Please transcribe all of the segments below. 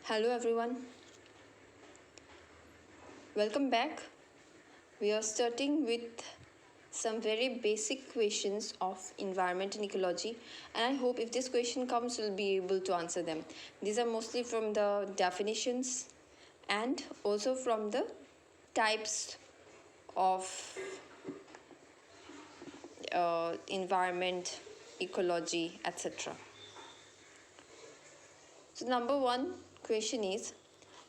Hello everyone, welcome back. We are starting with some very basic questions of environment and ecology, and I hope if this question comes we'll be able to answer them. These are mostly from the definitions and also from the types of environment, ecology, etc. So number one question is,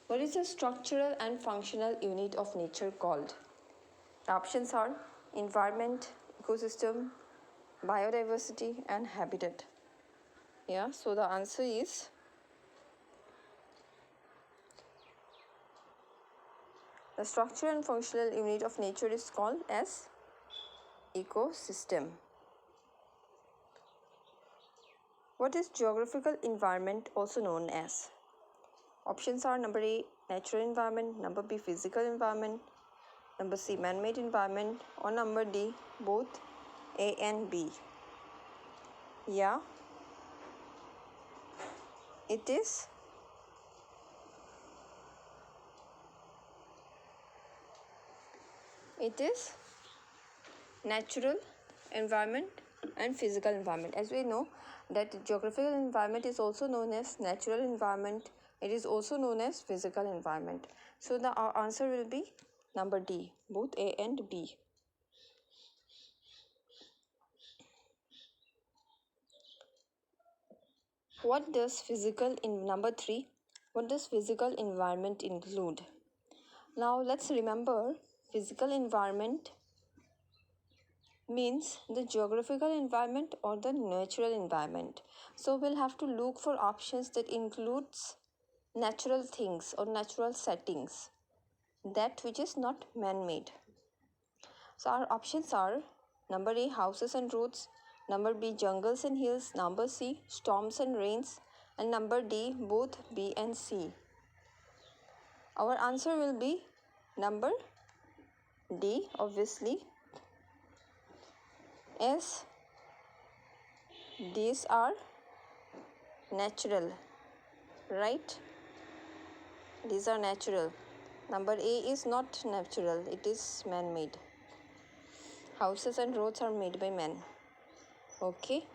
what is the structural and functional unit of nature called? The options are environment, ecosystem, biodiversity, and habitat. Yeah, so the answer is the structural and functional unit of nature is called as ecosystem. What is geographical environment also known as? Options are number A, natural environment, number B, physical environment, number C, man-made environment, or number D, both A and B. Yeah, it is natural environment and physical environment. As we know that geographical environment is also known as natural environment, it is also known as physical environment. So the answer will be number D, both A and B. What does number 3, what does physical environment include? Now let's remember, physical environment means the geographical environment or the natural environment. So we'll have to look for options that includes natural things or natural settings, that which is not man-made. So our options are number A, houses and roads, number B, jungles and hills, number C, storms and rains, and number D, both B and C. Our answer will be number D, obviously, as these are natural, right? These are natural. Number A is not natural, it is man-made. Houses and roads are made by men. Okay.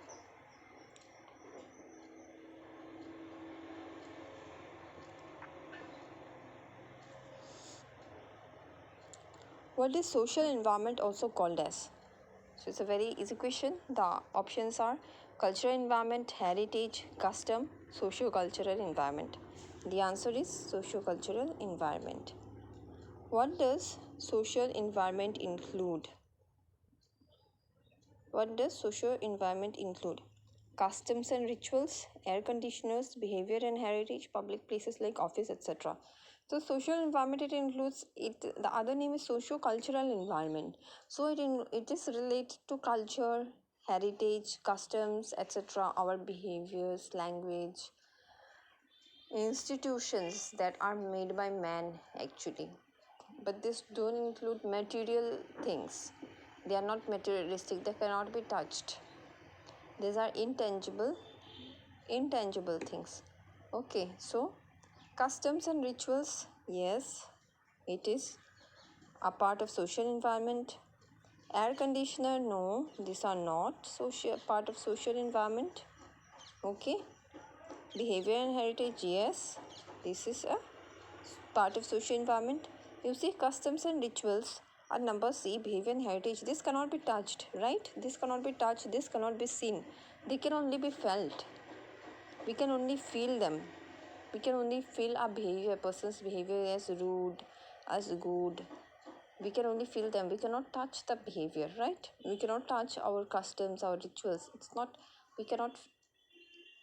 What is social environment also called as? So it's a very easy question. The options are cultural environment, heritage, custom, socio-cultural environment. The answer is socio-cultural environment. What does social environment include? What does social environment include? Customs and rituals, air conditioners, behavior and heritage, public places like office, etc. So social environment, it includes it. The other name is socio-cultural environment. So it is related to culture, heritage, customs, etc. Our behaviors, language, institutions that are made by man actually. But this don't include material things. They are not materialistic. They cannot be touched. These are intangible things. Okay, so customs and rituals, yes, it is a part of social environment. Air conditioner, no, these are not part of social environment. Okay. Behavior and heritage, yes, this is a part of social environment. You see, customs and rituals are number C, behavior and heritage. This cannot be touched, right? This cannot be touched, this cannot be seen. They can only be felt. We can only feel them. We can only feel a behavior, a person's behavior as rude, as good. We can only feel them. We cannot touch the behavior, right? We cannot touch our customs, our rituals. We cannot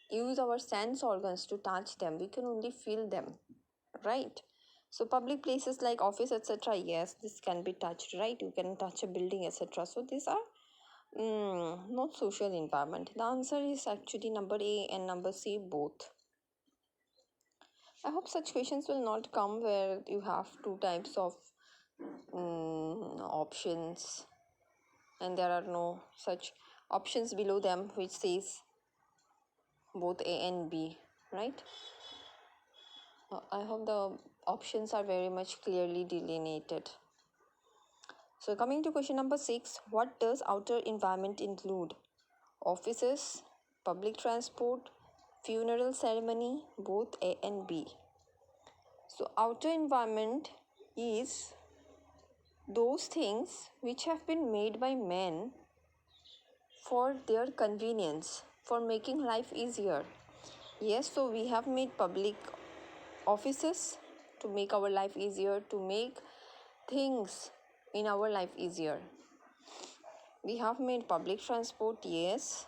use our sense organs to touch them. We can only feel them, right? So public places like office, etc., yes, this can be touched, right? You can touch a building, etc. So these are not social environment. The answer is actually number A and number C, both. I hope such questions will not come where you have two types of options and there are no such options below them which says both A and B, right? I hope the options are very much clearly delineated. So coming to question number 6, what does outer environment include? Offices, public transport, funeral ceremony, both A and B. So outer environment is those things which have been made by men for their convenience, for making life easier. Yes, so we have made public offices to make our life easier, to make things in our life easier. We have made public transport, yes,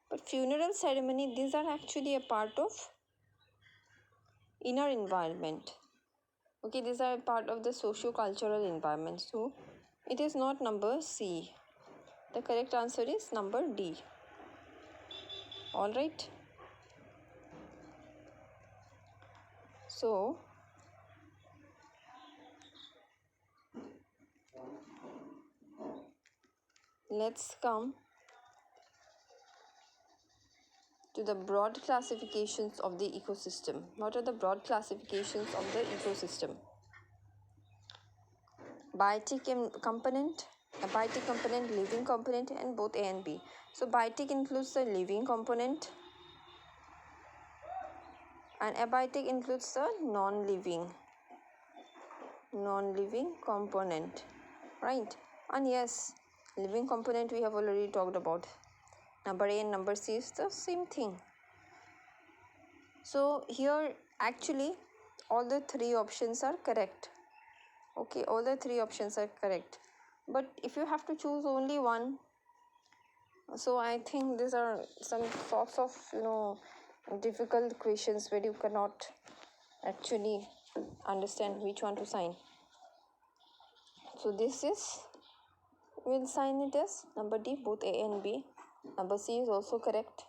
but funeral ceremony, these are actually a part of inner environment. Okay, these are a part of the socio-cultural environment. So it is not number C. The correct answer is number D. All right. So let's come to the broad classifications of the ecosystem. What are the broad classifications of the ecosystem? Biotic component, abiotic component, living component, and both A and B. So biotic includes the living component and abiotic includes the non-living component, right? And yes, living component we have already talked about. Number A and number C is the same thing. So here actually all the three options are correct. Okay, all the three options are correct, but if you have to choose only one, so I think these are some sorts of difficult questions where you cannot actually understand which one to sign. So this is, we'll sign it as number D, both A and B. Number C is also correct.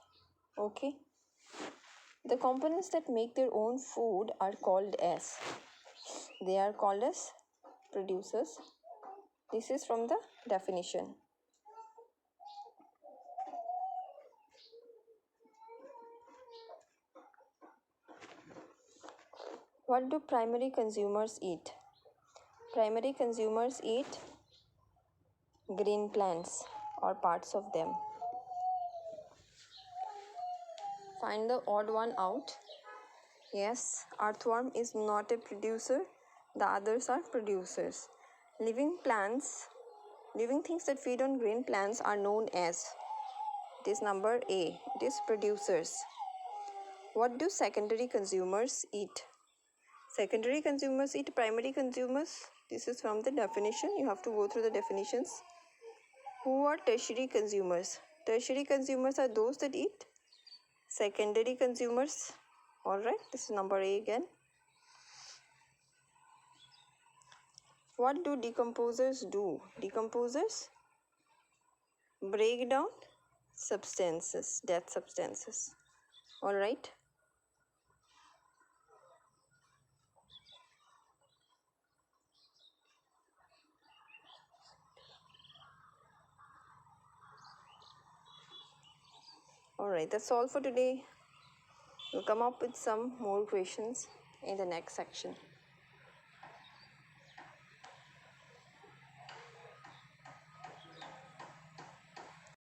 Okay, the components that make their own food are called as, they are called as producers. This is from the definition. What do primary consumers eat? Primary consumers eat green plants or parts of them. Find the odd one out. Yes, earthworm is not a producer, the others are producers. Living plants, living things that feed on green plants are known as, it is number A, it is producers. What do secondary consumers eat? Secondary consumers eat primary consumers. This is from the definition. You have to go through the definitions. Who are tertiary consumers? Tertiary consumers are those that eat secondary consumers. Alright, this is number A again. What do decomposers do? Decomposers break down substances, dead substances. Alright. Alright, that's all for today. We'll come up with some more questions in the next section.